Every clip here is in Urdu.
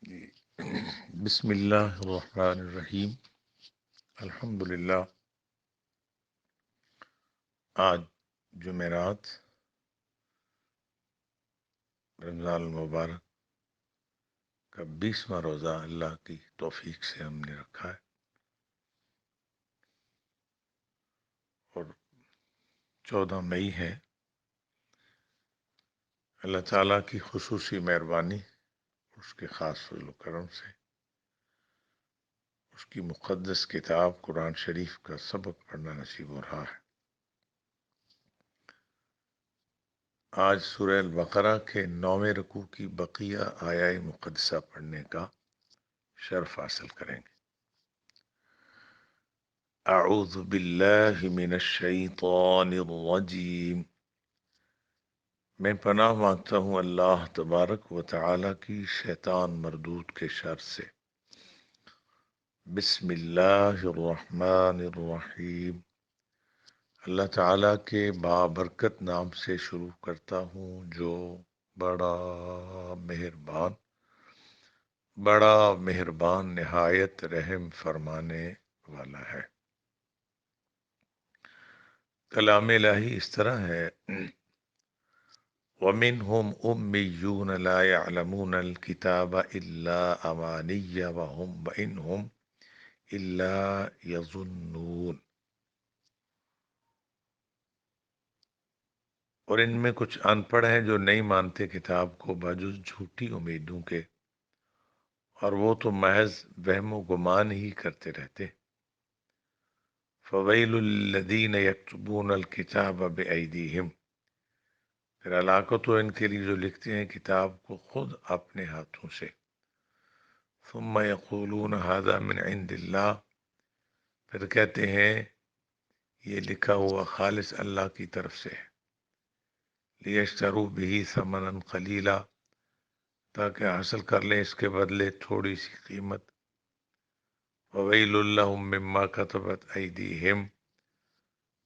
جی بسم اللہ الرحمن الرحیم۔ الحمدللہ، آج جمعرات رمضان المبارک کا 20واں روزہ اللہ کی توفیق سے ہم نے رکھا ہے، اور 14 مئی ہے۔ اللہ تعالیٰ کی خصوصی مہربانی، اس کے خاص فضل و کرم سے اس کی مقدس کتاب قرآن شریف کا سبق پڑھنا نصیب ہو رہا ہے۔ آج سورہ البقرہ کے 9ویں رکوع کی بقیہ آیہ مقدسہ پڑھنے کا شرف حاصل کریں گے۔ اعوذ باللہ من الشیطان الرجیم، میں پناہ مانگتا ہوں اللہ تبارک و تعالی کی شیطان مردود کے شر سے۔ بسم اللہ الرحمن الرحیم، اللہ تعالیٰ کے بابرکت نام سے شروع کرتا ہوں جو بڑا مہربان نہایت رحم فرمانے والا ہے۔ کلام الہی اس طرح ہے، وَمِنْهُمْ أُمِّيُّونَ لَا يَعْلَمُونَ الْكِتَابَ إِلَّا أَمَانِيَّ وَإِنْهُمْ إِلَّا يَظُنُّونَ، اور ان میں کچھ ان پڑھ ہیں جو نہیں مانتے کتاب کو بجز جھوٹی امیدوں کے، اور وہ تو محض وہم و گمان ہی کرتے رہتے۔ فَوَيْلُ الَّذِينَ يَكْتُبُونَ الْكِتَابَ بِأَيْدِيهِمْ، پھر ہلاکت ہو ان کے لیے جو لکھتے ہیں کتاب کو خود اپنے ہاتھوں سے۔ ثُمَّ يَقُولُونَ هَذَا مِنْ عِنْدِ اللَّهِ، پھر کہتے ہیں یہ لکھا ہوا خالص اللہ کی طرف سے ہے۔ لِيَشْتَرُوا بِهِ ثَمَنًا قَلِيلًا، تاکہ حاصل کر لیں اس کے بدلے تھوڑی سی قیمت۔ وَوَيْلٌ لَّهُم مِّمَّا كَتَبَتْ أَيْدِيهِمْ،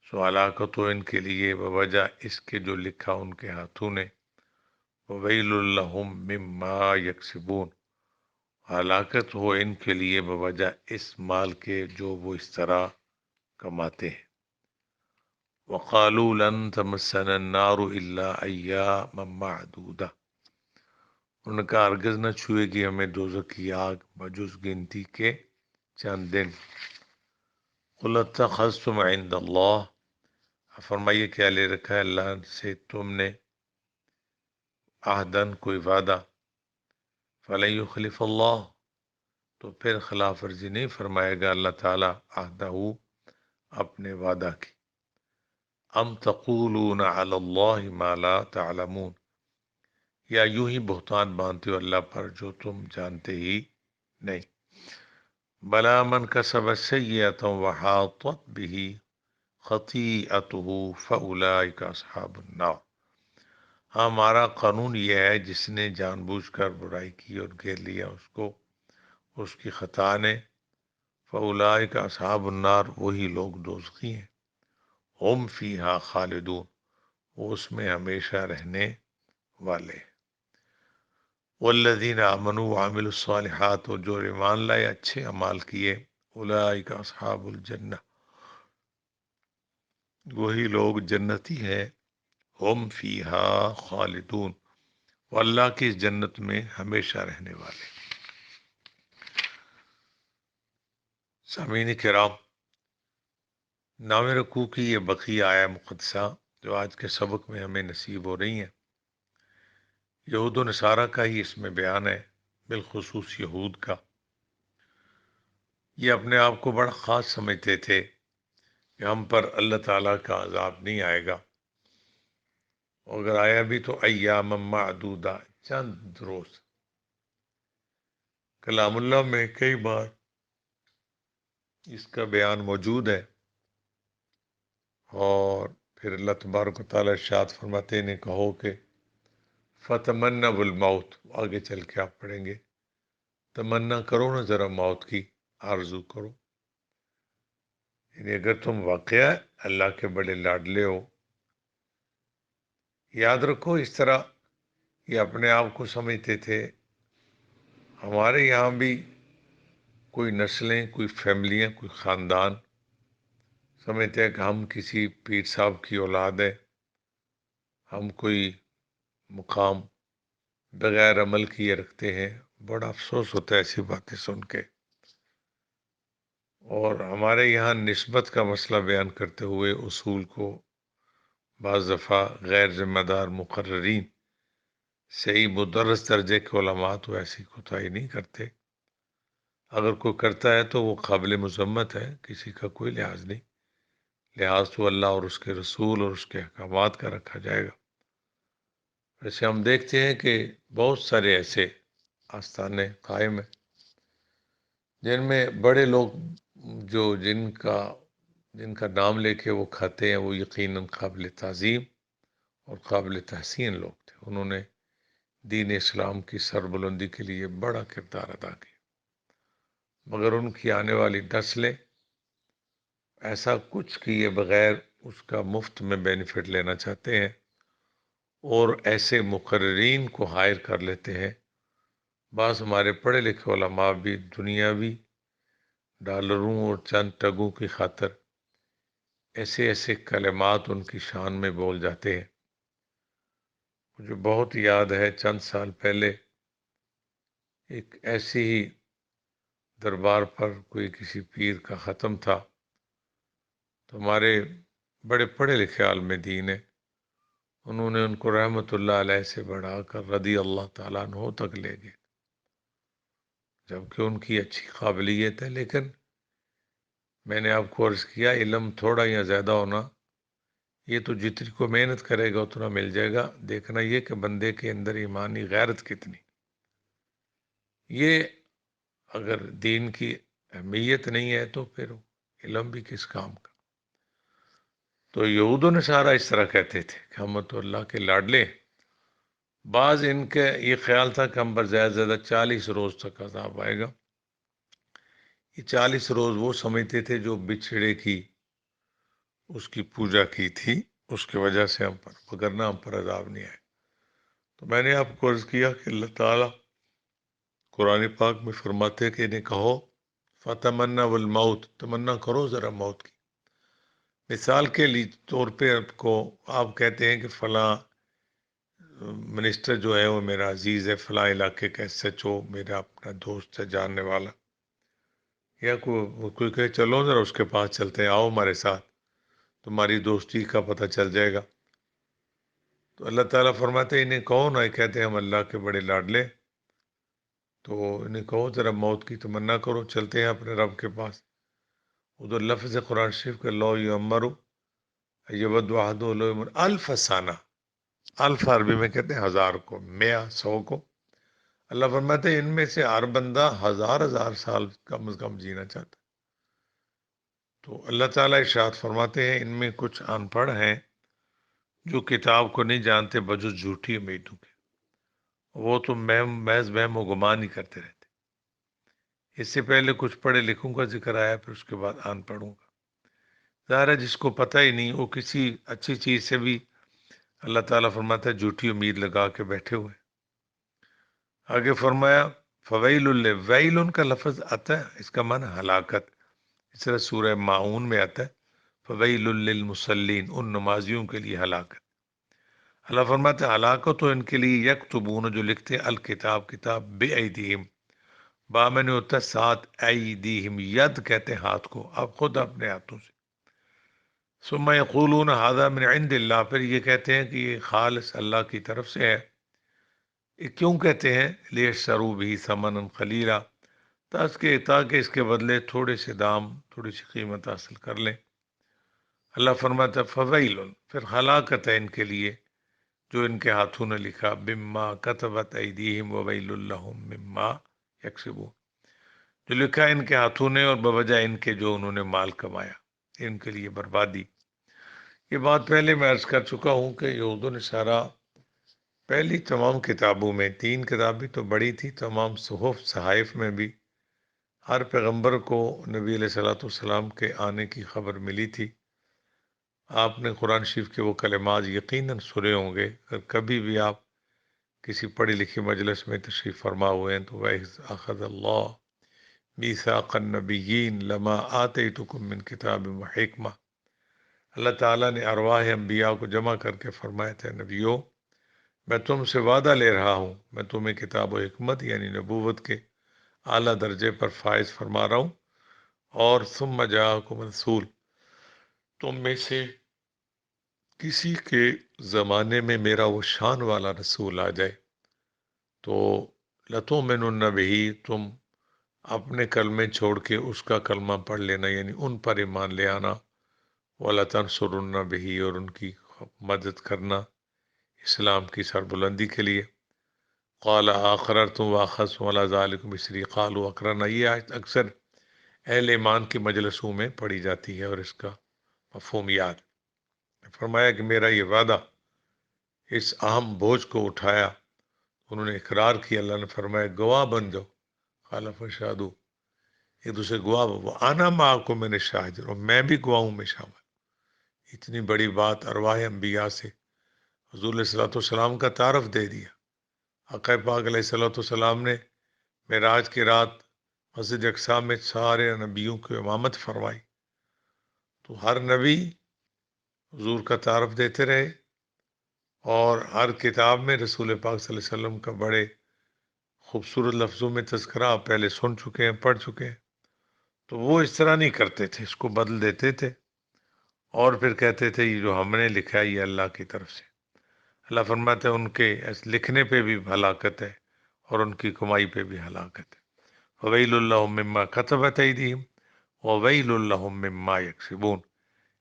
سو ہلاکت ہو ان کے لیے بوجہ اس کے جو لکھا ان کے ہاتھوں نے۔ وَوَيْلٌ لَّهُم مِّمَّا يَكْسِبُونَ، ہلاکت ہو ان کے لیے بوجہ اس مال کے جو وہ اس طرح کماتے ہیں۔ وَقَالُوا لَن تَمَسَّنَا النَّارُ إِلَّا أَيَّامًا مَّعْدُودَةً، انہوں نے کہا ہرگز نہ چھوئے گی ہمیں دوزخ کی آگ بجز گنتی کے چند دن۔ قُلْ اتَّخَذْتُمْ عِندَ اللَّهِ، فرمائیے کیا لے رکھا ہے اللہ سے تم نے عہدن کوئی وعدہ۔ فَلَن يُخْلِفَ اللَّهُ، تو پھر خلاف ورزی نہیں فرمائے گا اللہ تعالیٰ عہدہ اپنے وعدہ کی۔ ام تقولون علی اللہ ما لا تعلمون، یا یوں ہی بہتان باندھتے ہو اللہ پر جو تم جانتے ہی نہیں۔ بلا من کسب سیئۃ وحاطت به خطیئته فاولئک اصحاب النار، ہاں ہمارا قانون یہ ہے جس نے جان بوجھ کر برائی کی اور گھیر لیا اس کو اس کی خطا نے، فاولئک اصحاب النار، وہی لوگ دوزخی ہیں۔ ہم فیہا خالدون، وہ اس میں ہمیشہ رہنے والے۔ والذین آمنوا وعملوا الصالحات، اور جو ایمان لائے اچھے اعمال کیے، اولئک اصحاب الجنہ، وہی لوگ جنتی ہیں۔ ہم فیہا خالدون، وہ اللہ کی اس جنت میں ہمیشہ رہنے والے۔ سامعین کرام، 9ویں رکوع کی یہ بقیہ آیہ مقدسہ جو آج کے سبق میں ہمیں نصیب ہو رہی ہیں، یہود و نصارہ کا ہی اس میں بیان ہے، بالخصوص یہود کا۔ یہ اپنے آپ کو بڑا خاص سمجھتے تھے کہ ہم پر اللہ تعالیٰ کا عذاب نہیں آئے گا، اور اگر آیا بھی تو ایام معدودہ، چند روز۔ کلام اللہ میں کئی بار اس کا بیان موجود ہے، اور پھر اللہ تبارک و تعالیٰ ارشاد فرماتے ہیں کہو کہ فتمنوا الموت، آگے چل کے آپ پڑھیں گے، تمنا کرو نا ذرا موت کی، آرزو کرو، یعنی اگر تم واقعہ اللہ کے بڑے لاڈلے ہو۔ یاد رکھو اس طرح یہ اپنے آپ کو سمجھتے تھے، ہمارے یہاں بھی کوئی نسلیں، کوئی فیملیاں، کوئی خاندان سمجھتے ہیں کہ ہم کسی پیر صاحب کی اولاد ہے، ہم کوئی مقام بغیر عمل کیے رکھتے ہیں. بڑا افسوس ہوتا ہے ایسی باتیں سن کے. اور ہمارے یہاں نسبت کا مسئلہ بیان کرتے ہوئے اصول کو بعض دفعہ غیر ذمہ دار مقررین صحیح مدرس درجے کے علماء تو ایسی کوتاہی نہیں کرتے. اگر کوئی کرتا ہے تو وہ قابل مذمت ہے، کسی کا کوئی لحاظ نہیں. لحاظ تو اللہ اور اس کے رسول اور اس کے احکامات کا رکھا جائے گا. ویسے ہم دیکھتے ہیں کہ بہت سارے ایسے آستانے قائم ہیں جن میں بڑے لوگ جو جن کا نام لے کے وہ کھاتے ہیں، وہ یقیناً قابل تعظیم اور قابل تحسین لوگ تھے. انہوں نے دین اسلام کی سربلندی کے لیے بڑا کردار ادا کیا، مگر ان کی آنے والی نسلیں ایسا کچھ کیے بغیر اس کا مفت میں بینیفٹ لینا چاہتے ہیں اور ایسے مقررین کو ہائر کر لیتے ہیں. بعض ہمارے پڑھے لکھے علماء بھی دنیاوی ڈالروں اور چند ٹگوں کی خاطر ایسے ایسے کلمات ان کی شان میں بول جاتے ہیں. مجھے بہت یاد ہے چند سال پہلے ایک ایسی ہی دربار پر کوئی کسی پیر کا ختم تھا، تو ہمارے بڑے پڑھے لکھے عالم دین ہیں، انہوں نے ان کو رحمت اللہ علیہ سے بڑھا کر رضی اللہ تعالیٰ عنہ تک لے گئے، جبکہ ان کی اچھی قابلیت ہے. لیکن میں نے آپ کو عرض کیا، علم تھوڑا یا زیادہ ہونا یہ تو جتنی کو محنت کرے گا اتنا مل جائے گا. دیکھنا یہ کہ بندے کے اندر ایمانی غیرت کتنی. یہ اگر دین کی اہمیت نہیں ہے تو پھر علم بھی کس کام کا. تو یہود و نصارہ اس طرح کہتے تھے کہ ہم تو اللہ کے لاڈلے. بعض ان کے یہ خیال تھا کہ ہم پر زیادہ سے زیادہ 40 روز تک عذاب آئے گا. یہ 40 روز وہ سمجھتے تھے جو بچھڑے کی اس کی پوجا کی تھی، اس کی وجہ سے ہم پر، وگرنہ ہم پر عذاب نہیں آئے. تو میں نے آپ کو عرض کیا کہ اللہ تعالیٰ قرآن پاک میں فرماتے کہ انہیں کہو فتمنا والموت، تمنا کرو ذرا موت کی. مثال کے لیے طور پہ آپ کہتے ہیں کہ فلاں منسٹر جو ہے وہ میرا عزیز ہے، فلاں علاقے کا ایس ایچ او میرا اپنا دوست ہے، جاننے والا. یا کوئی کہے چلو ذرا اس کے پاس چلتے ہیں، آؤ ہمارے ساتھ، تمہاری دوستی کا پتہ چل جائے گا. تو اللہ تعالیٰ فرماتے ہیں انہیں کہو نا، کہتے ہیں ہم اللہ کے بڑے لاڈلے، تو انہیں کہو ذرا موت کی تمنا کرو، چلتے ہیں اپنے رب کے پاس. ادھر لفظ قرآن شریف کے لو یعمر یود واحد الف سانہ، الف عربی میں کہتے ہیں 1000 کو، 100 کو. اللہ فرماتے ہیں ان میں سے ہر بندہ 1000 سال کم از کم جینا چاہتا. تو اللہ تعالیٰ ارشاد فرماتے ہیں ان میں کچھ ان پڑھ ہیں جو کتاب کو نہیں جانتے بجز جھوٹی امیدوں کے، وہ تو محض وہم و گمان ہی کرتے رہتے. اس سے پہلے کچھ پڑھے لکھوں کا ذکر آیا، پھر اس کے بعد ان پڑھوں کا. ظاہر ہے جس کو پتہ ہی نہیں وہ کسی اچھی چیز سے بھی اللہ تعالیٰ فرماتا ہے جھوٹی امید لگا کے بیٹھے ہوئے. آگے فرمایا فویل ویل، ان کا لفظ آتا ہے اس کا معنی ہلاکت. اس طرح سورہ ماعون میں آتا ہے فویل للمصلین، ان نمازیوں کے لیے ہلاکت. اللہ فرماتا ہے ہلاکت تو ان کے لیے یکتبون، جو لکھتے ہیں الکتاب، کتاب بے ایدیہم، با میں نے ہوتا ہے ساتھ، ایدیہم ید کہتے ہیں ہاتھ کو، اب خود اپنے ہاتھوں سے. ثم یقولون ھذا من عند اللہ، پھر یہ کہتے ہیں کہ یہ خالص اللہ کی طرف سے ہے. یہ کیوں کہتے ہیں؟ لیشتروا بہ ثمنا قلیلا، تاکہ اس کے بدلے تھوڑے سے دام، تھوڑی سی قیمت حاصل کر لیں. اللہ فرماتا ہے فویل، پھر ہلاکت ہے ان کے لیے جو ان کے ہاتھوں نے لکھا، مما کتبت ایدیہم وویل لہم مما یکسبون، جو لکھا ان کے ہاتھوں نے اور بوجہ ان کے جو انہوں نے مال کمایا، ان کے لیے بربادی. یہ بات پہلے میں عرض کر چکا ہوں کہ یہود و نصارہ پہلی تمام کتابوں میں، 3 کتابیں تو بڑی تھی، تمام صحائف میں بھی ہر پیغمبر کو نبی علیہ الصلوۃ والسلام کے آنے کی خبر ملی تھی. آپ نے قرآن شریف کے وہ کلمات یقیناً سنے ہوں گے. اگر کبھی بھی آپ کسی پڑھی لکھی مجلس میں تشریف فرما ہوئے ہیں تو وَإِذْ أَخَذَ اللَّهُ مِيثَاقَ النَّبِيِّينَ لَمَا آتَيْتُكُم مِّن كِتَابٍ وَحِكْمَةٍ، اللہ تعالیٰ نے ارواح انبیاء کو جمع کر کے فرمایا تھا، نبیوں میں تم سے وعدہ لے رہا ہوں، میں تمہیں کتاب و حکمت یعنی نبوت کے اعلیٰ درجے پر فائز فرما رہا ہوں، اور ثم جاءکم رسول، تم میں سے کسی کے زمانے میں میرا وہ شان والا رسول آ جائے تو لتؤمنن بہ، تم اپنے کلمے چھوڑ کے اس کا کلمہ پڑھ لینا، یعنی ان پر ایمان لے آنا، وَلَتَنْصُرُنَّ بِهِ، اور ان کی مدد کرنا اسلام کی سربلندی کے لیے۔ قال اقررتم واخذتم على ذلكم اسری قالوا اقررنا، یہ آیت اکثر اہل ایمان کی مجلسوں میں پڑھی جاتی ہے اور اس کا مفہوم یاد۔ فرمایا کہ میرا یہ وعدہ، اس اہم بوجھ کو اٹھایا، انہوں نے اقرار کیا، اللہ نے فرمایا گواہ بن جاؤ، قال فشہدوا، ایک دوسرے گواہ، وہ انا معکم من الشاہدین، اور میں بھی گواہوں میں شامل۔ اتنی بڑی بات ارواح انبیاء سے حضور علیہ الصلوۃ والسلام کا تعارف دے دیا۔ آقا پاک علیہ الصلوۃ والسلام نے معراج کی رات مسجد اقصی میں سارے نبیوں کو امامت فرمائی، تو ہر نبی حضور کا تعارف دیتے رہے، اور ہر کتاب میں رسول پاک صلی اللہ علیہ وسلم کا بڑے خوبصورت لفظوں میں تذکرہ آپ پہلے سن چکے ہیں، پڑھ چکے ہیں۔ تو وہ اس طرح نہیں کرتے تھے، اس کو بدل دیتے تھے اور پھر کہتے تھے یہ جو ہم نے لکھا ہے یہ اللہ کی طرف سے۔ اللہ فرماتے ہیں ان کے لکھنے پہ بھی ہلاکت ہے اور ان کی کمائی پہ بھی ہلاکت ہے۔ وَوَيْلٌ لَّهُم مِّمَّا كَتَبَتْ أَيْدِيهِمْ وَوَيْلٌ لَّهُم مِّمَّا يَكْسِبُونَ،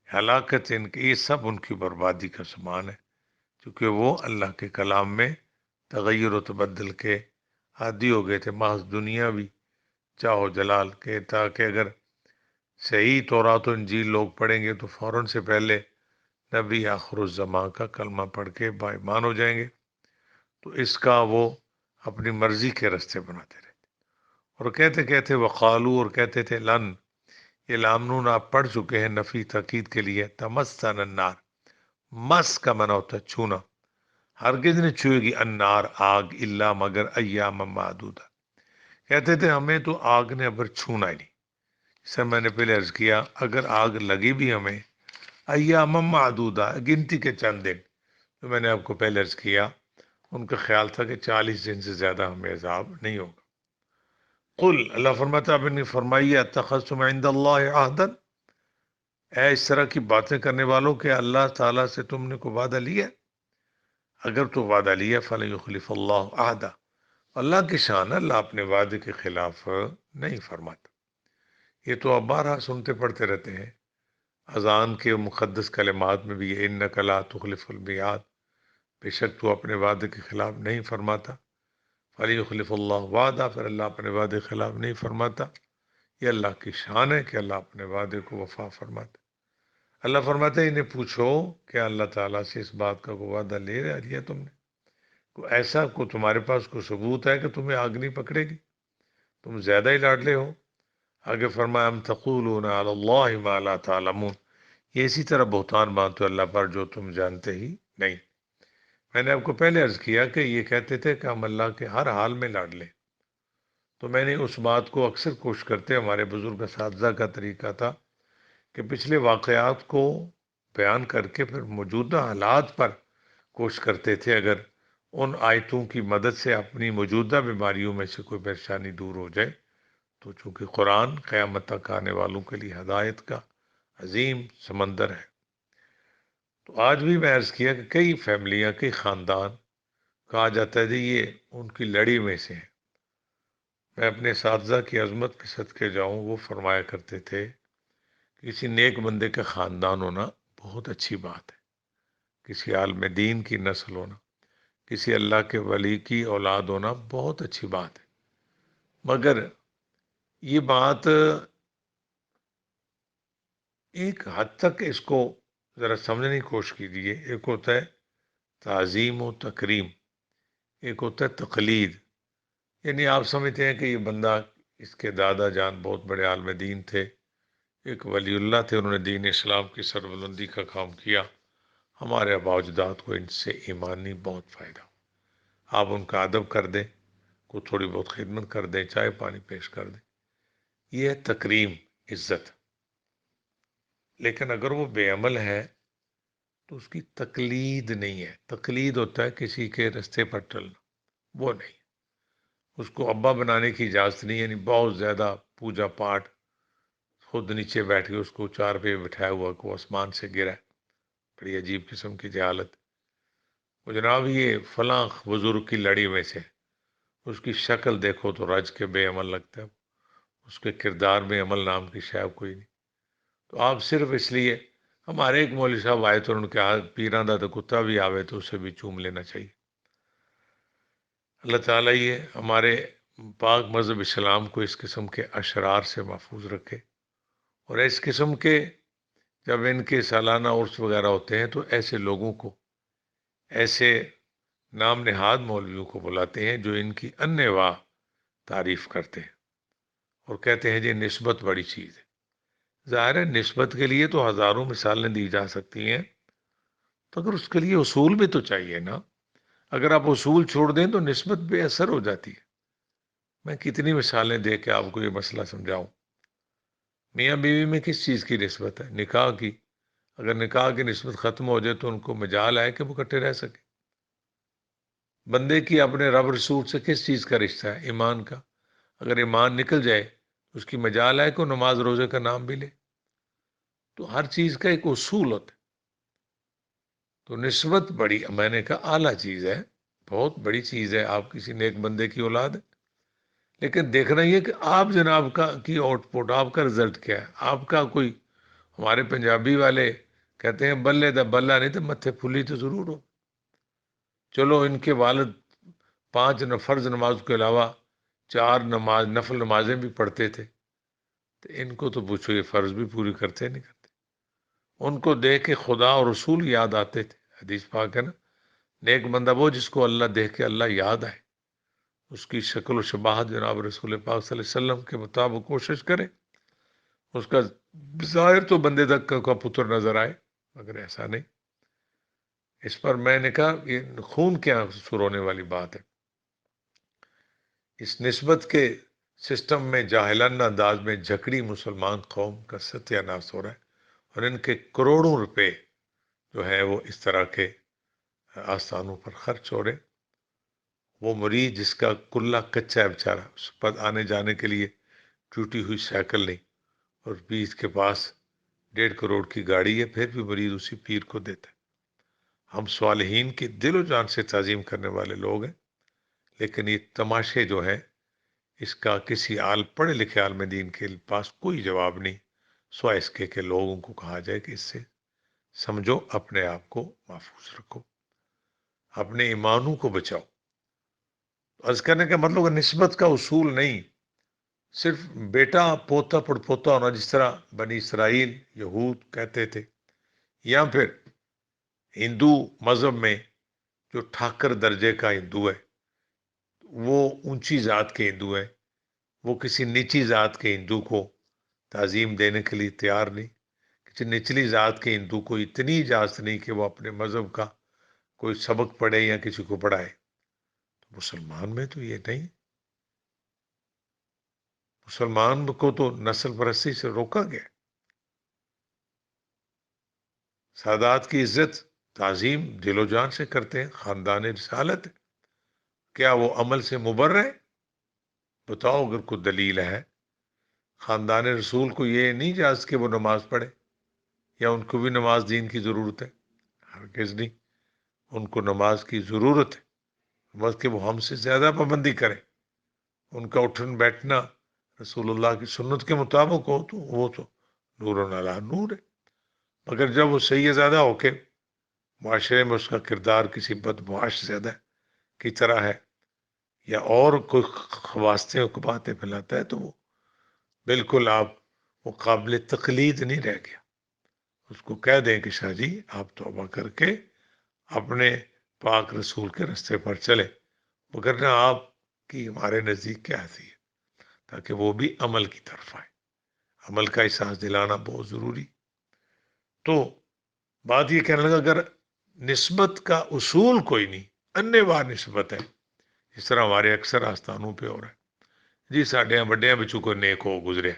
ہلاکت ان کی، یہ سب ان کی بربادی کا سامان ہے، کیونکہ وہ اللہ کے کلام میں تغیر و تبدل کے عادی ہو گئے تھے، محض دنیاوی چاہو جلال کے، تاکہ اگر صحیح تورات و انجیل لوگ پڑھیں گے تو فوراً سے پہلے نبی آخر الزمان کا کلمہ پڑھ کے با ایمان ہو جائیں گے، تو اس کا وہ اپنی مرضی کے رستے بناتے رہتے، اور کہتے وقالو، اور کہتے تھے لن، یہ لامنون آپ پڑھ چکے ہیں نفی تاکید کے لیے، تمسن النار، مس کا منع ہوتا ہے چھونا، ہرگز نہیں چھوئے گی النار آگ، الا مگر ایام معدودہ، کہتے تھے ہمیں تو آگ نے ابر چھونا ہی نہیں۔ جیسے میں نے پہلے عرض کیا، اگر آگ لگی بھی ہمیں ایام معدودہ، گنتی کے چند دن، تو میں نے آپ کو پہلے عرض کیا ان کا خیال تھا کہ 40 دن سے زیادہ ہمیں عذاب نہیں ہوگا۔ قل، اللہ فرماتا آپ نے فرمائی اتخذتم عند اللہ عہدا، اے اس طرح کی باتیں کرنے والوں کہ اللہ تعالیٰ سے تم نے کوئی وعدہ لیا، اگر تو وعدہ لیا فلن یخلف اللہ عہدا، اللہ کی شان ہے، اللہ اپنے وعدے کے خلاف نہیں فرماتا۔ یہ تو آپ بارہا سنتے پڑھتے رہتے ہیں، اذان کے مقدس کلمات میں بھی یہ انک لا تخلف المیعاد، بے شک تو اپنے وعدے کے خلاف نہیں فرماتا، فلیخلف اللہ وعدہ، پھر اللہ اپنے وعدے کے خلاف نہیں فرماتا۔ یہ اللہ کی شان ہے کہ اللہ اپنے وعدے کو وفا فرماتا۔ اللہ فرماتا ہے انہیں پوچھو کہ اللہ تعالیٰ سے اس بات کا کوئی وعدہ لے لیا تم نے، کوئی ایسا کو تمہارے پاس کوئی ثبوت ہے کہ تمہیں آگ نہیں پکڑے گی، تم زیادہ ہی لاڈلے ہو۔ آگے فرمایا ام تقولون علی اللہ ما لا تعلمون، یہ اسی طرح بہتان باندھتے اللہ پر جو تم جانتے ہی نہیں۔ میں نے آپ کو پہلے عرض کیا کہ یہ کہتے تھے کہ ہم اللہ کے ہر حال میں لاڈ لیں، تو میں نے اس بات کو اکثر کوشش کرتے، ہمارے بزرگ اساتذہ کا طریقہ تھا کہ پچھلے واقعات کو بیان کر کے پھر موجودہ حالات پر کوشش کرتے تھے، اگر ان آیتوں کی مدد سے اپنی موجودہ بیماریوں میں سے کوئی پریشانی دور ہو جائے، تو چونکہ قرآن قیامت تک آنے والوں کے لیے ہدایت کا عظیم سمندر ہے۔ تو آج بھی میں عرض کیا کہ کئی فیملیاں، کئی خاندان کہا جاتا ہے جی یہ ان کی لڑی میں سے ہے۔ میں اپنے اساتذہ کی عظمت کے صدقے جاؤں، وہ فرمایا کرتے تھے کسی نیک بندے کا خاندان ہونا بہت اچھی بات ہے، کسی عالم دین کی نسل ہونا، کسی اللہ کے ولی کی اولاد ہونا بہت اچھی بات ہے، مگر یہ بات ایک حد تک اس کو ذرا سمجھنے کی کوشش کیجیے۔ ایک ہوتا ہے تعظیم و تکریم، ایک ہوتا ہے تقلید، یعنی آپ سمجھتے ہیں کہ یہ بندہ، اس کے دادا جان بہت بڑے عالم دین تھے، ایک ولی اللہ تھے، انہوں نے دین اسلام کی سربلندی کا کام کیا، ہمارے آباء و اجداد کو ان سے ایمانی بہت فائدہ۔ آپ ان کا ادب کر دیں، کو تھوڑی بہت خدمت کر دیں، چائے پانی پیش کر دیں، یہ ہے تکریم، عزت۔ لیکن اگر وہ بے عمل ہے تو اس کی تقلید نہیں ہے۔ تقلید ہوتا ہے کسی کے رستے پر چلنا، وہ نہیں۔ اس کو ابا بنانے کی اجازت نہیں، یعنی بہت زیادہ پوجا پاٹ، خود نیچے بیٹھ کے اس کو چار پہ بٹھایا ہوا کو آسمان سے گرا ہے، بڑی عجیب قسم کی جہالت۔ وہ جناب یہ فلاں بزرگ کی لڑی میں سے، اس کی شکل دیکھو تو رج کے بے عمل لگتا ہے، اس کے کردار میں عمل نام کی شے کوئی نہیں۔ تو آپ صرف اس لیے، ہمارے ایک مولوی صاحب آئے تو ان کے ہاتھ پیراں دا تو کتا بھی آوے تو اسے بھی چوم لینا چاہیے۔ اللہ تعالیٰ یہ ہمارے پاک مذہب اسلام کو اس قسم کے اشرار سے محفوظ رکھے، اور اس قسم کے جب ان کے سالانہ عرس وغیرہ ہوتے ہیں تو ایسے لوگوں کو، ایسے نام نہاد مولویوں کو بلاتے ہیں جو ان کی انواع تعریف کرتے ہیں اور کہتے ہیں جی نسبت بڑی چیز ہے۔ ظاہر ہے نسبت کے لیے تو ہزاروں مثالیں دی جا سکتی ہیں، تو اگر اس کے لیے اصول بھی تو چاہیے نا۔ اگر آپ اصول چھوڑ دیں تو نسبت بے اثر ہو جاتی ہے۔ میں کتنی مثالیں دے کے آپ کو یہ مسئلہ سمجھاؤں۔ میاں بیوی میں کس چیز کی نسبت ہے؟ نکاح کی۔ اگر نکاح کی نسبت ختم ہو جائے تو ان کو مجال ہے کہ وہ اکٹھے رہ سکے۔ بندے کی اپنے رب رسول سے کس چیز کا رشتہ ہے؟ ایمان کا۔ اگر ایمان نکل جائے اس کی مجال ہے کہ وہ نماز روزے کا نام بھی لے۔ تو ہر چیز کا ایک اصول ہوتا ہے۔ تو نسبت بڑی، میں نے کہا اعلیٰ چیز ہے، بہت بڑی چیز ہے، آپ کسی نیک بندے کی اولاد ہے۔ لیکن دیکھنا یہ کہ آپ جناب کا کی آؤٹ پٹ، آپ کا رزلٹ کیا ہے۔ آپ کا کوئی، ہمارے پنجابی والے کہتے ہیں بلے دا بلہ نہیں تو متھے پھلی تو ضرور ہو۔ چلو ان کے والد 5 فرض نماز کے علاوہ 4 نماز نفل نمازیں بھی پڑھتے تھے، تو ان کو تو پوچھو یہ فرض بھی پوری کرتے نہیں کرتے۔ ان کو دیکھ کے خدا اور رسول یاد آتے تھے۔ حدیث پاک ہے نا، نیک بندہ وہ جس کو اللہ دیکھ کے اللہ یاد آئے، اس کی شکل و شباہت جناب رسول پاک صلی اللہ علیہ وسلم کے مطابق کوشش کرے، اس کا ظاہر تو بندے تک کا پتر نظر آئے، مگر ایسا نہیں۔ اس پر میں نے کہا یہ خون کیا سر ہونے والی بات ہے۔ اس نسبت کے سسٹم میں جاہلانہ انداز میں جھکڑی مسلمان قوم کا ستیہ ناش ہو رہا ہے، اور ان کے کروڑوں روپے جو ہے وہ اس طرح کے آستانوں پر خرچ ہو رہے۔ وہ مریض جس کا کلہ کچا ہے بیچارہ، اس پر آنے جانے کے لیے ٹوٹی ہوئی سائیکل نہیں، اور پیر کے پاس 1.5 کروڑ کی گاڑی ہے، پھر بھی مریض اسی پیر کو دیتا ہے۔ ہم صالحین کی دل و جان سے تعظیم کرنے والے لوگ ہیں، لیکن یہ تماشے جو ہے اس کا کسی پڑھے لکھے عالم دین کے پاس کوئی جواب نہیں، سوائے اس کے کہ لوگوں کو کہا جائے کہ اس سے سمجھو، اپنے آپ کو محفوظ رکھو، اپنے ایمانوں کو بچاؤ۔ عرض کرنے کا مطلب ہے نسبت کا اصول نہیں، صرف بیٹا پوتا پڑ پوتا ہونا، جس طرح بنی اسرائیل یہود کہتے تھے، یا پھر ہندو مذہب میں جو ٹھاکر درجے کا ہندو ہے وہ اونچی ذات کے ہندو ہے، وہ کسی نیچی ذات کے ہندو کو تعظیم دینے کے لیے تیار نہیں۔ کسی نچلی ذات کے ہندو کو اتنی اجازت نہیں کہ وہ اپنے مذہب کا کوئی سبق پڑھے یا کسی کو پڑھائے۔ تو مسلمان میں تو یہ نہیں، مسلمان کو تو نسل پرستی سے روکا گیا۔ سادات کی عزت تعظیم دل و جان سے کرتے ہیں، خاندان رسالت ہے۔ کیا وہ عمل سے مبر ہے؟ بتاؤ اگر کوئی دلیل ہے۔ خاندان رسول کو یہ نہیں اجازت کہ وہ نماز پڑھے، یا ان کو بھی نماز دین کی ضرورت ہے؟ ہرگز نہیں، ان کو نماز کی ضرورت ہے، بس کہ وہ ہم سے زیادہ پابندی کریں۔ ان کا اٹھن بیٹھنا رسول اللہ کی سنت کے مطابق ہو تو وہ تو نور علی نور ہے۔ مگر جب وہ سید زیادہ ہو کے معاشرے میں اس کا کردار کسی بدمعاش زیادہ کی طرح ہے، یا اور کوئی خواستیں کو باتیں پھیلاتا ہے، تو وہ بالکل وہ قابل تقلید نہیں رہ گیا۔ اس کو کہہ دیں کہ شاہ جی آپ توبہ کر کے اپنے پاک رسول کے رستے پر چلے، مگر نہ آپ کی ہمارے نزدیک کیا حیثیت، تاکہ وہ بھی عمل کی طرف آئے۔ عمل کا احساس دلانا بہت ضروری۔ تو بات یہ کہنے لگا، اگر نسبت کا اصول کوئی نہیں، انواع نسبت ہے، جس طرح ہمارے اکثر آستانوں پہ ہو رہا ہے، جی ساڈے وڈیاں بچوں کو نیک ہو گزرے،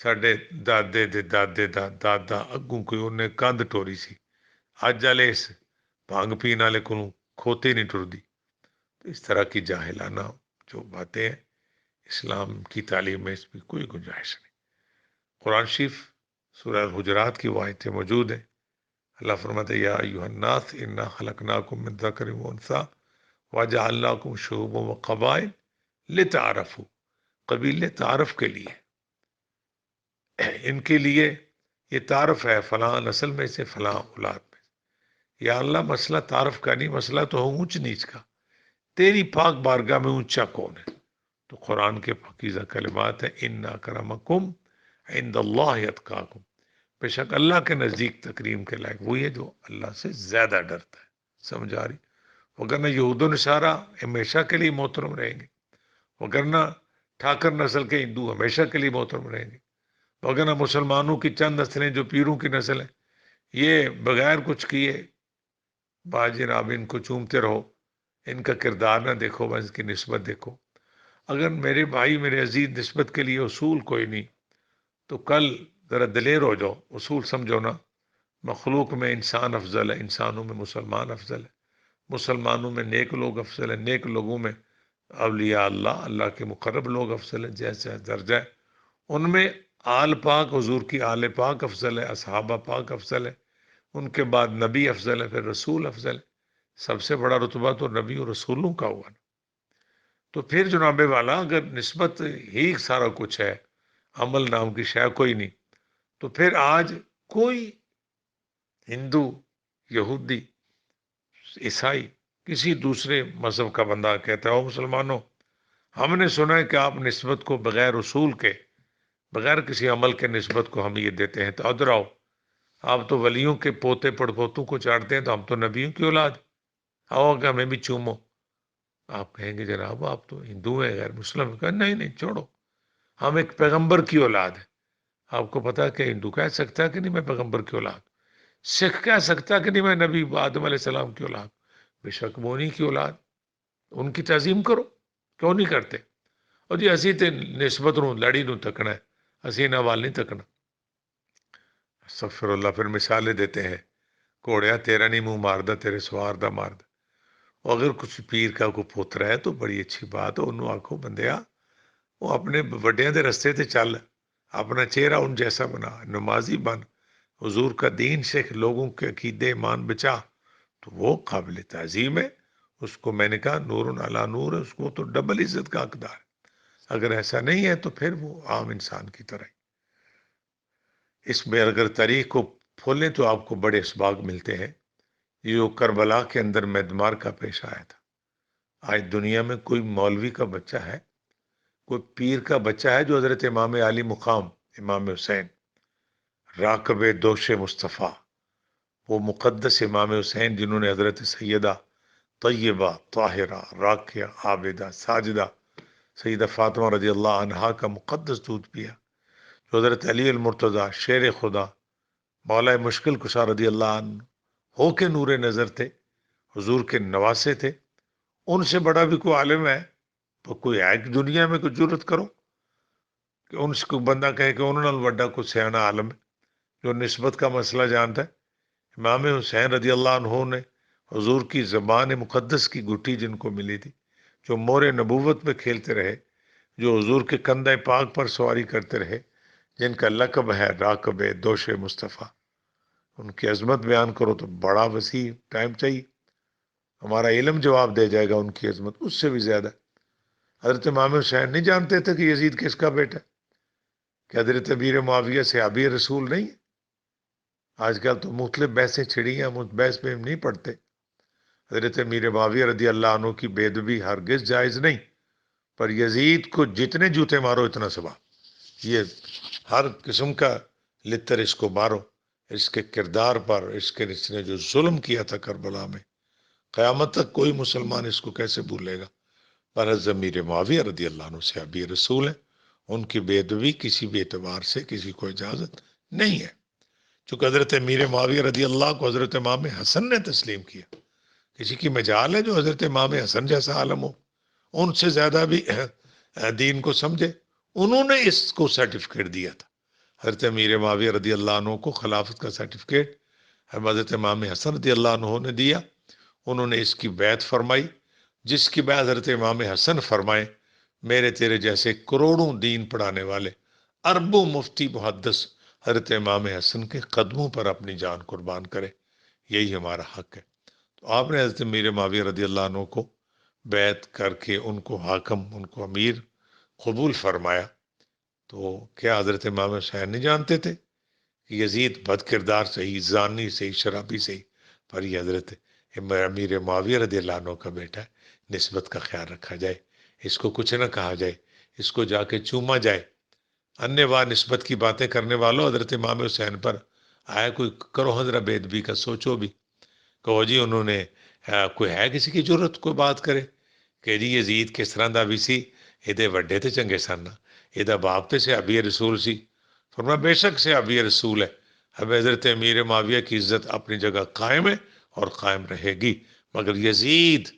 ساڈے دادے دے دادے دا دادا اگوں کوئی انہیں کندھ ٹوری سی، اج والے اس بھانگ پین والے کو کھوتے نہیں ٹردی۔ تو اس طرح کی جاہلانہ جو باتیں ہیں، اسلام کی تعلیم میں اس میں کوئی گنجائش نہیں۔ قرآن شریف سورہ الحجرات کی وہ آیتیں موجود ہیں، اللہ فرماتے ہیں یا ایھا الناس انا خلقناکم من ذکر و انثی وجعلناکم شعوبا وقبائل لتعارفوا، قبیلے تعارف کے لیے، ان کے لیے یہ تعارف ہے فلاں نسل میں سے فلاں اولاد میں سے۔ یا اللہ مسئلہ تعارف کا نہیں، مسئلہ تو ہے اونچ نیچ کا، تیری پاک بارگاہ میں اونچا کون ہے؟ تو قرآن کے پاکیزہ کلمات ہیں ان اکرمکم عند اللہ اتقاکم، بے شک اللہ کے نزدیک تکریم کے لائق وہی ہے جو اللہ سے زیادہ ڈرتا ہے۔ سمجھ آ رہی؟ وگرنہ یہود و نصارہ ہمیشہ کے لیے محترم رہیں گے، وگرنہ ٹھاکر نسل کے ہندو ہمیشہ کے لیے محترم رہیں گے، وگرنہ مسلمانوں کی چند نسلیں جو پیروں کی نسل ہیں یہ بغیر کچھ کیے با جناب ان کو چومتے رہو، ان کا کردار نہ دیکھو، بس ان کی نسبت دیکھو۔ اگر میرے بھائی میرے عزیز نسبت کے لیے اصول کوئی نہیں تو کل ذرا دلیر ہو جاؤ، اصول سمجھو نا۔ مخلوق میں انسان افضل ہے، انسانوں میں مسلمان افضل ہے، مسلمانوں میں نیک لوگ افضل ہیں، نیک لوگوں میں اولیاء اللہ، اللہ کے مقرب لوگ افضل ہیں، جیسے درجہ ہے ان میں آل پاک، حضور کی آل پاک افضل ہے، اصحابہ پاک افضل ہے، ان کے بعد نبی افضل ہے، پھر رسول افضل ہے۔ سب سے بڑا رتبہ تو نبی اور رسولوں کا ہوا نا۔ تو پھر جناب والا اگر نسبت ہی سارا کچھ ہے، عمل نام کی شے کوئی نہیں، تو پھر آج کوئی ہندو، یہودی، عیسائی، کسی دوسرے مذہب کا بندہ کہتا ہے او مسلمانوں، ہم نے سنا ہے کہ آپ نسبت کو بغیر اصول کے، بغیر کسی عمل کے نسبت کو ہم یہ دیتے ہیں، تو ادھر آؤ، آپ تو ولیوں کے پوتے پڑ پوتوں کو چاٹتے ہیں، تو ہم تو نبیوں کی اولاد، آؤ کہ ہمیں بھی چومو۔ آپ کہیں گے جناب آپ تو ہندو ہیں، غیر مسلم ہیں۔ نہیں نہیں، چھوڑو، ہم ایک پیغمبر کی اولاد ہیں۔ آپ کو پتا ہے کہ ہندو کہہ سکتا ہے کہ نہیں میں پیغمبر کی اولاد، سکھ کہہ سکتا ہے کہ نہیں میں نبی آدم علیہ السلام کی اولاد، بے شک وہ انہیں کی اولاد، ان کی تعظیم کرو، کیوں نہیں کرتے؟ اور جی اسی تے نسبت نو لڑی نو تکنا ہے، اسی انہاں وال نہیں تکنا۔ استغفر اللہ۔ پھر مثالیں دیتے ہیں، گھوڑیا تیرا نہیں منہ ماردا تیرے سوار دا ماردا۔ اور اگر کچھ پیر کا کوئی پوترا ہے تو بڑی اچھی بات ہے، انہوں آکھو بندیا وہ اپنے وڈیاں دے رستے تے چل، اپنا چہرہ ان جیسا بنا، نمازی بن، حضور کا دین سیکھ، لوگوں کے عقیدے ایمان بچا، تو وہ قابل تعظیم ہے۔ اس کو میں نے کہا نور علی نور ہے، اس کو تو ڈبل عزت کا حقدار ہے۔ اگر ایسا نہیں ہے تو پھر وہ عام انسان کی طرح ہے۔ اس میں اگر تاریخ کو کھولیں تو آپ کو بڑے اسباق ملتے ہیں۔ یہ جو کربلا کے اندر میدمار کا پیش آیا تھا، آج دنیا میں کوئی مولوی کا بچہ ہے، کوئی پیر کا بچہ ہے جو حضرت امام علی مقام امام حسین راکب دوش مصطفیٰ، وہ مقدس امام حسین جنہوں نے حضرت سیدہ طیبہ طاہرہ راکیہ عابدہ ساجدہ سیدہ فاطمہ رضی اللہ عنہا کا مقدس دودھ پیا، جو حضرت علی المرتضیٰ شیر خدا مولا مشکل کشا رضی اللہ عنہ ہو کے نور نظر تھے، حضور کے نواسے تھے، ان سے بڑا بھی کوئی عالم ہے تو کوئی ہے کہ دنیا میں کوئی جرت کرو کہ ان سے کوئی بندہ کہے کہ انہوں نے بڑا کوئی سیانا عالم ہے جو نسبت کا مسئلہ جانتا ہے؟ امام حسین رضی اللہ عنہ نے حضور کی زبان مقدس کی گٹھی جن کو ملی تھی، جو مور نبوت میں کھیلتے رہے، جو حضور کے کندھے پاک پر سواری کرتے رہے، جن کا لقب ہے راکب دوش مصطفیٰ، ان کی عظمت بیان کرو تو بڑا وسیع ٹائم چاہیے، ہمارا علم جواب دے جائے گا ان کی عظمت اس سے بھی زیادہ۔ حضرت امام حسین نہیں جانتے تھے کہ یزید کس کا بیٹا ہے؟ کہ حضرت امیر معاویہ صحابی رسول نہیں ہے؟ آج کل تو مختلف بحثیں چھڑی ہیں، ہم اس بحث میں نہیں پڑھتے۔ حضرت امیر معاویہ رضی اللہ عنہ کی بے ادبی ہرگز جائز نہیں، پر یزید کو جتنے جوتے مارو اتنا ثواب۔ یہ ہر قسم کا لتر اس کو مارو، اس کے کردار پر، اس نے جو ظلم کیا تھا کربلا میں، قیامت تک کوئی مسلمان اس کو کیسے بھولے گا؟ پر امیر معاویہ رضی اللہ عنہ صحابی رسول ہیں، ان کی بے ادبی کسی بھی اعتبار سے کسی کو اجازت نہیں ہے۔ چونکہ حضرت امیر معاویہ رضی اللہ کو حضرت امام حسن نے تسلیم کیا، کسی کی مجال ہے جو حضرت امام حسن جیسا عالم ہو؟ ان سے زیادہ بھی دین کو سمجھے، انہوں نے اس کو سرٹیفکیٹ دیا تھا۔ حضرت امیر معاویہ رضی اللہ عنہ کو خلافت کا سرٹیفکیٹ حضرت امام حسن رضی اللہ عنہ نے دیا، انہوں نے اس کی بیعت فرمائی، جس کی بیعت حضرت امام حسن فرمائے، میرے تیرے جیسے کروڑوں دین پڑھانے والے اربوں مفتی محدث حضرت امام حسن کے قدموں پر اپنی جان قربان کرے، یہی ہمارا حق ہے۔ تو آپ نے حضرت امیر معاویہ رضی اللہ عنہ کو بیعت کر کے ان کو حاکم، ان کو امیر قبول فرمایا، تو کیا حضرت امام حسین نہیں جانتے تھے کہ یزید بد کردار صحیح، زانی صحیح، شرابی صحیح، پر یہ حضرت امیر معاویہ رضی اللہ عنہ کا بیٹا ہے، نسبت کا خیال رکھا جائے، اس کو کچھ نہ کہا جائے، اس کو جا کے چوما جائے۔ انیہ وار نسبت کی باتیں کرنے والوں، حضرت امام حسین پر آیا کوئی کرو حضرت بے ادبی کا، سوچو بھی، کہو جی انہوں نے کوئی ہے کسی کی جرت کوئی بات کرے کہ جی یزید کس طرح دا بھی سی، یہ وڈے تھے چنگے سن، یہ باپ تے سے ابی رسول سی۔ فرمایا بے شک سے ابی رسول ہے، اب حضرت امیر معاویہ کی عزت اپنی جگہ قائم ہے اور قائم رہے گی، مگر یزید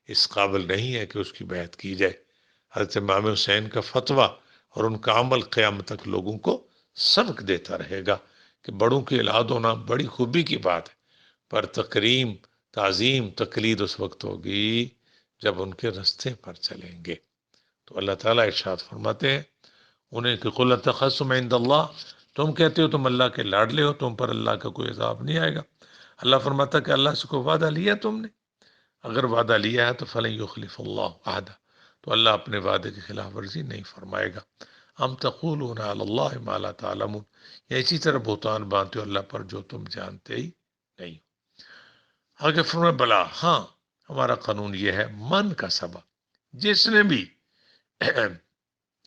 اس قابل نہیں ہے کہ اس کی بیعت کی جائے۔ حضرت امام حسین کا فتویٰ اور ان کا عمل قیامت تک لوگوں کو سبق دیتا رہے گا کہ بڑوں کی اولاد ہونا بڑی خوبی کی بات ہے، پر تکریم، تعظیم، تقلید اس وقت ہوگی جب ان کے رستے پر چلیں گے۔ تو اللہ تعالیٰ ارشاد فرماتے ہیں انہیں کہ قل اتخذتم عند اللہ، تم کہتے ہو تم اللہ کے لاڈلے ہو، تم پر اللہ کا کوئی عذاب نہیں آئے گا۔ اللہ فرماتا کہ اللہ سے کوئی وعدہ لیا تم نے؟ اگر وعدہ لیا ہے تو فلن یخلف اللہ عہدہ، تو اللہ اپنے وعدے کی خلاف ورزی نہیں فرمائے گا۔ ام تقولون علی اللہ ما لا تعلمون، یا اسی طرح بہتان باندھتے ہو اللہ پر جو تم جانتے ہی نہیں۔ آگے فرمایا بلا، ہاں ہمارا قانون یہ ہے، من کا سبب، جس نے بھی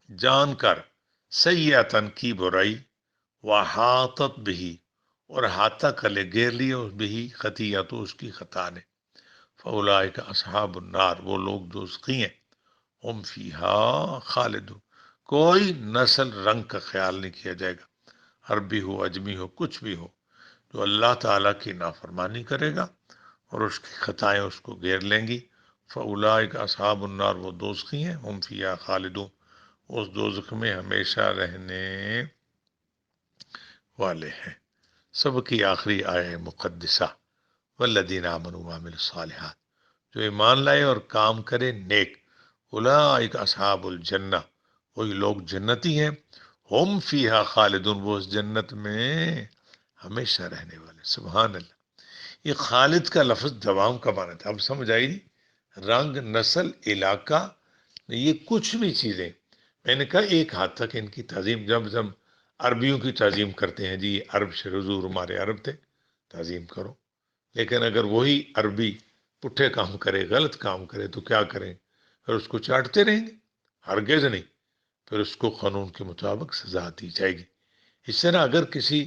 جان کر سیئتن کی برائی، وحاطت بھی، اور ہاتھہ کلے گیر لیے اس بھی خطیئت اس کی خطا نے، فاولئک اصحاب النار، وہ لوگ دوزخی ہیں، ہم فیہا خالدون، کوئی نسل رنگ کا خیال نہیں کیا جائے گا، عربی ہو اجمی ہو کچھ بھی ہو، جو اللہ تعالیٰ کی نافرمانی کرے گا اور اس کی خطائیں اس کو گھیر لیں گی، فاولئک اصحاب النار، وہ دوزخی ہیں، ہم فیہا خالدون، اس دوزخ میں ہمیشہ رہنے والے ہیں۔ سب کی آخری آیہ مقدسہ والذین آمنوا وعملوا الصالحات، جو ایمان لائے اور کام کرے نیک، اولئک اصحاب الجنہ، وہی لوگ جنتی ہیں، ہم فیہا خالدون، وہ اس جنت میں ہمیشہ رہنے والے۔ سبحان اللہ، یہ خالد کا لفظ دوام کا معنی تھا، اب سمجھ آئی نہیں؟ رنگ، نسل، علاقہ، یہ کچھ بھی چیزیں، میں نے کہا ایک حد تک ان کی تعظیم، جب ہم عربیوں کی تعظیم کرتے ہیں، جی عرب سے حضور ہمارے عرب تھے، تعظیم کرو، لیکن اگر وہی عربی پٹھے کام کرے، غلط کام کرے تو کیا کریں؟ پھر اس کو چاٹتے رہیں گے؟ ہرگز نہیں، پھر اس کو قانون کے مطابق سزا دی جائے گی۔ اس طرح اگر کسی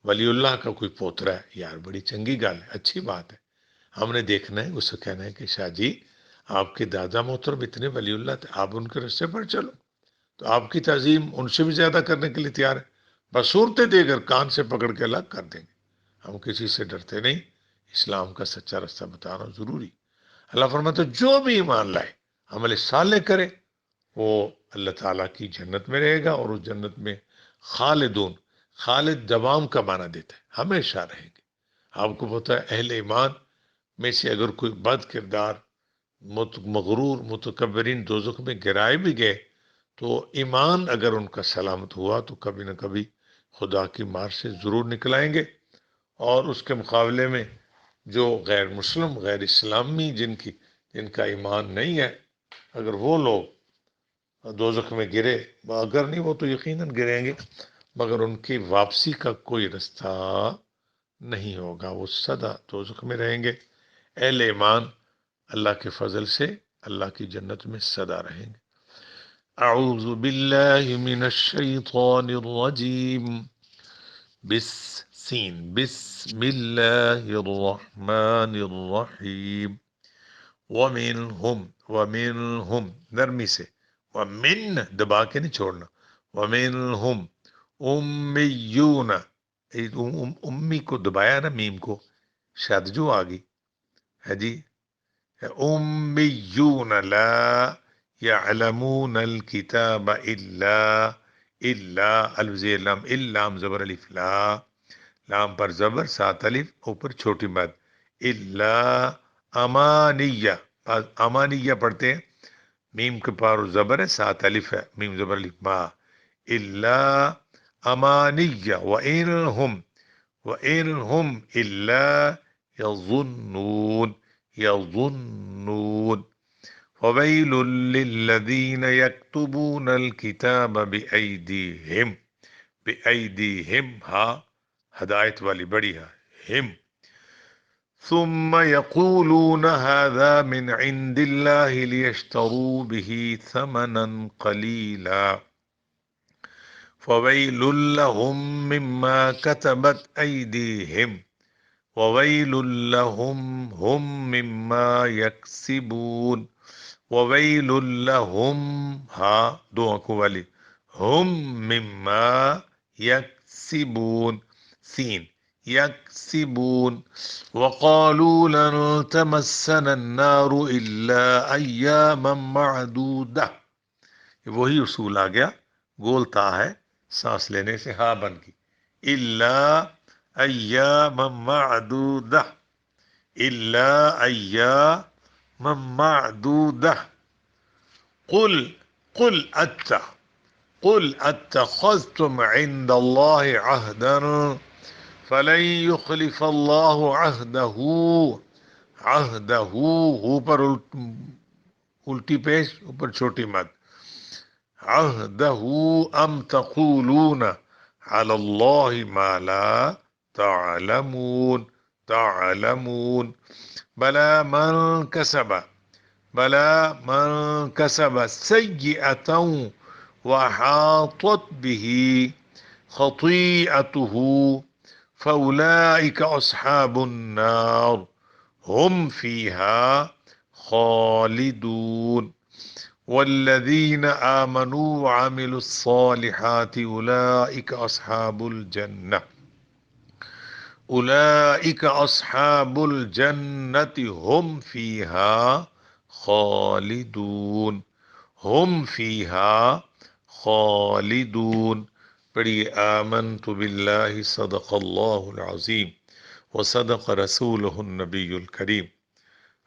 ولی اللہ کا کوئی پوترا ہے، یار بڑی چنگی گل ہے، اچھی بات ہے، ہم نے دیکھنا ہے، اس سے کہنا ہے کہ شاہ جی آپ کے دادا محترم اتنے ولی اللہ تھے، آپ ان کے رستے پر چلو، تو آپ کی تعظیم ان سے بھی زیادہ کرنے کے لیے تیار ہے، بس صورتیں دے کر کان سے پکڑ کے الگ کر دیں گے، ہم کسی سے ڈرتے نہیں، اسلام کا سچا راستہ بتانا ضروری۔ اللہ فرماتا ہے جو بھی ایمان لائے، عمل صالح کرے، وہ اللہ تعالیٰ کی جنت میں رہے گا، اور اس جنت میں خالدون، خالد دوام کا معنی دیتا ہے، ہمیشہ رہیں گے۔ آپ کو پتہ ہے اہل ایمان میں سے اگر کوئی بد کردار، مغرور، متکبرین دوزخ میں گرائے بھی گئے، تو ایمان اگر ان کا سلامت ہوا تو کبھی نہ کبھی خدا کی مار سے ضرور نکل آئیں گے، اور اس کے مقابلے میں جو غیر مسلم، غیر اسلامی، جن کا ایمان نہیں ہے، اگر وہ لوگ دوزخ میں گرے، اگر نہیں وہ تو یقیناً گریں گے، مگر ان کی واپسی کا کوئی رستہ نہیں ہوگا، وہ سدا دوزخ میں رہیں گے۔ اہل ایمان اللہ کے فضل سے اللہ کی جنت میں سدا رہیں گے۔ اعوذ باللہ من الشیطان الرجیم، بسم اللہ الرحمن الرحیم، ومنہم نرمی سے، ومن دبا کے نہیں چھوڑنا، ومنہم امیون، امی کو دبایا نا، میم کو، شاید جو آ گئی ہے جی، امیون لا يعلمون الكتاب إلا الف زیر لام لام زبر الف لا، لام پر زبر سات الف اوپر چھوٹی مد، الا امانیہ، امانیہ پڑھتے ہیں، میم کے پار زبر ہے، سات الف ہے، میم زبر الف ما، الا امانیہ وَإِنْ هُمْ إِلَّا يَظُنُّونَ فَوَيْلٌ لِلَّذِينَ يَكْتُبُونَ الْكِتَابَ بِأَيْدِيهِمْ ہا ہدایت والی بڑی ہے ہم، ثم يقولون هذا من عند الله ليشتروا به ثمنا قليلا فويل لهم مما كتبت أيديهم وويل لهم هم مما يكسبون وويل لهم ها دو آنکھوں والی هم مما يكسبون سین يكسبون وقالوا لن تمسنا النار إلا أياما معدودة، وہی اصول آ گیا، گولتا ہے سانس لینے سے ہا بن کی، الا ایام معدودہ، الا ایام معدودہ، قل اتخذتم عند الله عهدا فلن يخلف الله عهده اوپر الٹی پیش اوپر چھوٹی مد، عهده ام تقولون على الله ما لا تعلمون بلى من كسب سيئة وحاطت به خطيئته فأولئك أصحاب النار هم فيها خالدون والذين آمنوا وعملوا الصالحات أولئك أصحاب الجنة هم فيها خالدون پڑھیے آمنت باللہ صدق اللہ العظیم وصدق رسولہ النبی الکریم۔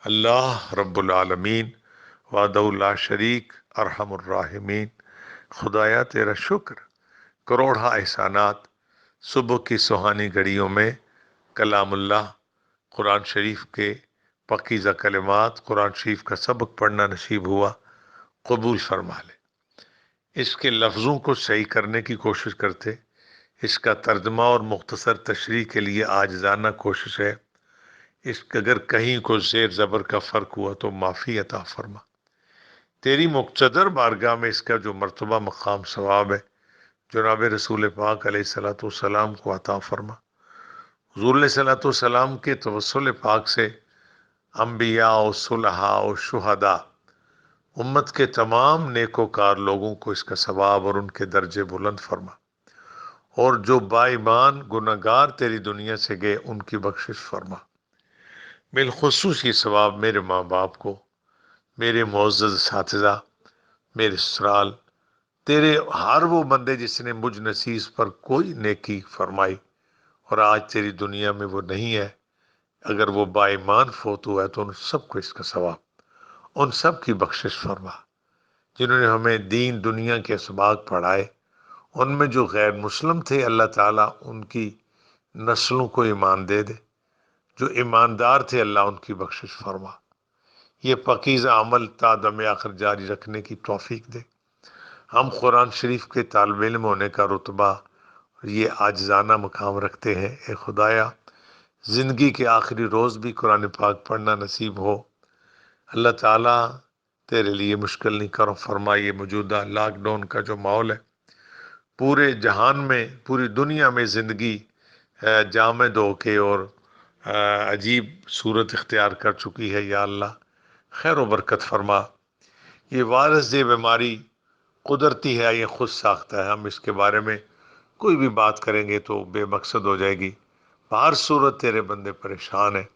اللہ رب العالمین وحدہ لا شریک ارحم الراحمین، خدایا تیرا شکر، کروڑا احسانات، صبح کی سہانی گھڑیوں میں کلام اللہ قرآن شریف کے پاکیزہ کلمات، قرآن شریف کا سبق پڑھنا نصیب ہوا، قبول فرما لے۔ اس کے لفظوں کو صحیح کرنے کی کوشش کرتے، اس کا ترجمہ اور مختصر تشریح کے لیے عاجزانہ کوشش ہے، اس کے اگر کہیں کو زیر زبر کا فرق ہوا تو معافی عطا فرما۔ تیری مقتدر بارگاہ میں اس کا جو مرتبہ مقام ثواب ہے جناب رسول پاک علیہ الصلوۃ والسلام کو عطا فرما۔ حضور علیہ الصلوۃ والسلام کے توسل پاک سے انبیاء و صلحاء و شہداء، امت کے تمام نیکوکار لوگوں کو اس کا ثواب اور ان کے درجے بلند فرما، اور جو با ایمان گناہگار تیری دنیا سے گئے ان کی بخشش فرما۔ بالخصوص یہ ثواب میرے ماں باپ کو، میرے معزز اساتذہ، میرے سسرال، تیرے ہر وہ بندے جس نے مجھ نصیز پر کوئی نیکی فرمائی اور آج تیری دنیا میں وہ نہیں ہے، اگر وہ با ایمان فوت ہوا ہے تو ان سب کو اس کا ثواب، ان سب کی بخشش فرما۔ جنہوں نے ہمیں دین دنیا کے اسباق پڑھائے، ان میں جو غیر مسلم تھے اللہ تعالیٰ ان کی نسلوں کو ایمان دے دے، جو ایماندار تھے اللہ ان کی بخشش فرما۔ یہ پاکیزہ عمل تا دم آخر جاری رکھنے کی توفیق دے۔ ہم قرآن شریف کے طالب علم ہونے کا رتبہ یہ عاجزانہ مقام رکھتے ہیں، اے خدایا زندگی کے آخری روز بھی قرآن پاک پڑھنا نصیب ہو۔ اللہ تعالیٰ تیرے لیے مشکل نہیں کرو فرما۔ یہ موجودہ لاک ڈاؤن کا جو ماحول ہے، پورے جہان میں، پوری دنیا میں زندگی جامد ہو کے اور عجیب صورت اختیار کر چکی ہے، یا اللہ خیر و برکت فرما۔ یہ وائرس یہ بیماری قدرتی ہے، یہ خود ساختہ ہے، ہم اس کے بارے میں کوئی بھی بات کریں گے تو بے مقصد ہو جائے گی۔ ہر صورت تیرے بندے پریشان ہیں،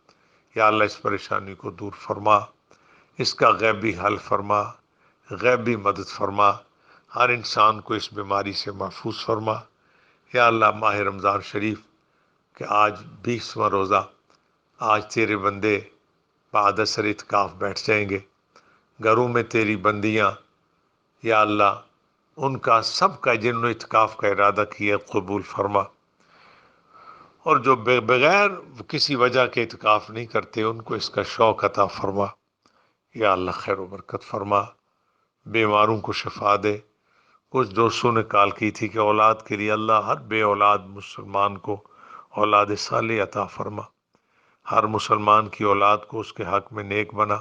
یا اللہ اس پریشانی کو دور فرما، اس کا غیبی حل فرما، غیبی مدد فرما، ہر انسان کو اس بیماری سے محفوظ فرما۔ یا اللہ ماہ رمضان شریف کہ آج 20واں روزہ، آج تیرے بندے بعد اثر اعتکاف بیٹھ جائیں گے گھروں میں، تیری بندیاں یا اللہ ان کا سب کا جنہوں نے اعتکاف کا ارادہ کیا قبول فرما، اور جو بغیر کسی وجہ کے اعتکاف نہیں کرتے ان کو اس کا شوق عطا فرما۔ یا اللہ خیر و برکت فرما، بیماروں کو شفا دے۔ کچھ دوستوں نے کال کی تھی کہ اولاد کے لیے اللہ ہر بے اولاد مسلمان کو اولاد صالح عطا فرما، ہر مسلمان کی اولاد کو اس کے حق میں نیک بنا،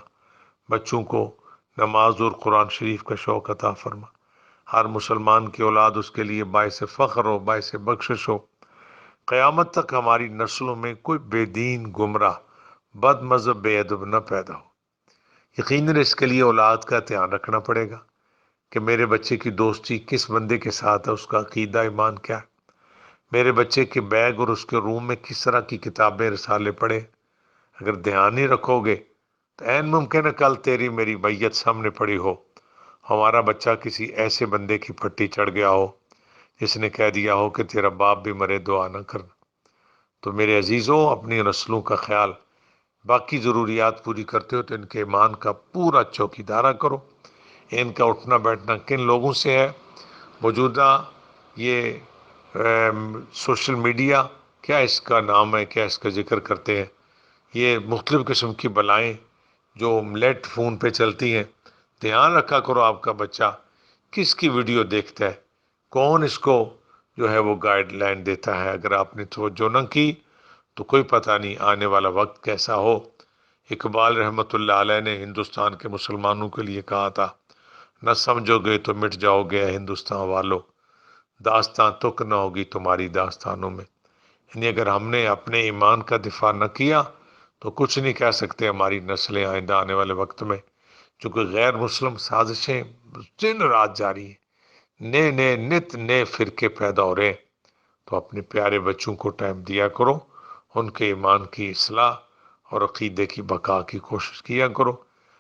بچوں کو نماز اور قرآن شریف کا شوق عطا فرما، ہر مسلمان کی اولاد اس کے لیے باعث فخر ہو، باعث بخشش ہو، قیامت تک ہماری نسلوں میں کوئی بے دین گمراہ بد مذہب بے ادب نہ پیدا ہو۔ یقیناً اس کے لیے اولاد کا دھیان رکھنا پڑے گا کہ میرے بچے کی دوستی کس بندے کے ساتھ ہے، اس کا عقیدہ ایمان کیا ہے، میرے بچے کے بیگ اور اس کے روم میں کس طرح کی کتابیں رسالے پڑھے۔ اگر دھیان نہیں رکھو گے تو عین ممکن ہے کل تیری میری بیعت سامنے پڑی ہو، ہمارا بچہ کسی ایسے بندے کی پھٹی چڑھ گیا ہو جس نے کہہ دیا ہو کہ تیرا باپ بھی مرے دعا نہ کرنا۔ تو میرے عزیزوں، اپنی نسلوں کا خیال، باقی ضروریات پوری کرتے ہو تو ان کے ایمان کا پورا چوکیدارہ کرو۔ ان کا اٹھنا بیٹھنا کن لوگوں سے ہے؟ موجودہ یہ سوشل میڈیا، کیا اس کا نام ہے، کیا اس کا ذکر کرتے ہیں، یہ مختلف قسم کی بلائیں جو لیٹ فون پہ چلتی ہیں، دھیان رکھا کرو آپ کا بچہ کس کی ویڈیو دیکھتا ہے، کون اس کو جو ہے وہ گائیڈ لائن دیتا ہے۔ اگر آپ نے توجہ نہ کی تو کوئی پتہ نہیں آنے والا وقت کیسا ہو۔ اقبال رحمۃ اللہ علیہ نے ہندوستان کے مسلمانوں کے لیے کہا تھا، نہ سمجھو گے تو مٹ جاؤ گے اے ہندوستان والو، داستان تک نہ ہوگی تمہاری داستانوں میں۔ یعنی اگر ہم نے اپنے ایمان کا دفاع نہ کیا تو کچھ نہیں کہہ سکتے ہماری نسلیں آئندہ آنے والے وقت میں، چونکہ غیر مسلم سازشیں دن رات جاری ہیں، نئے نئے نت نئے فرقے پیدا ہو رہے ہیں۔ تو اپنے پیارے بچوں کو ٹائم دیا کرو، ان کے ایمان کی اصلاح اور عقیدے کی بقا کی کوشش کیا کرو۔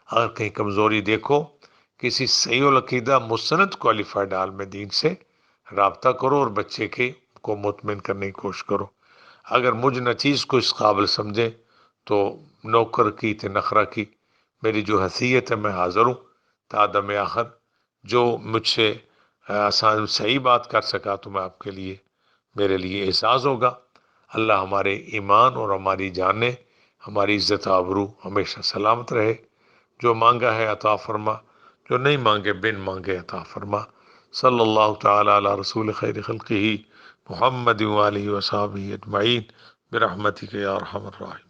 اگر کہیں کمزوری دیکھو، کسی صحیح العقیدہ مستند کوالیفائڈ عالم دین سے رابطہ کرو اور بچے کو مطمئن کرنے کی کوشش کرو۔ اگر مجھ نچیز کو اس قابل سمجھے تو نوکر کی تے نخرہ کی میری جو حیثیت ہے میں حاضر ہوں تادم آخر، جو مجھ سے آسان صحیح بات کر سکا تو میں آپ کے لیے میرے لیے اعزاز ہوگا۔ اللہ ہمارے ایمان اور ہماری جانیں، ہماری عزت آبرو ہمیشہ سلامت رہے۔ جو مانگا ہے عطا فرما، جو نہیں مانگے بن مانگے عطا فرما۔ صلی اللہ تعالی علی رسول خیر خلقہ محمد وآلہ وصحبہ اجمعین برحمتک یا ارحم الراحمین۔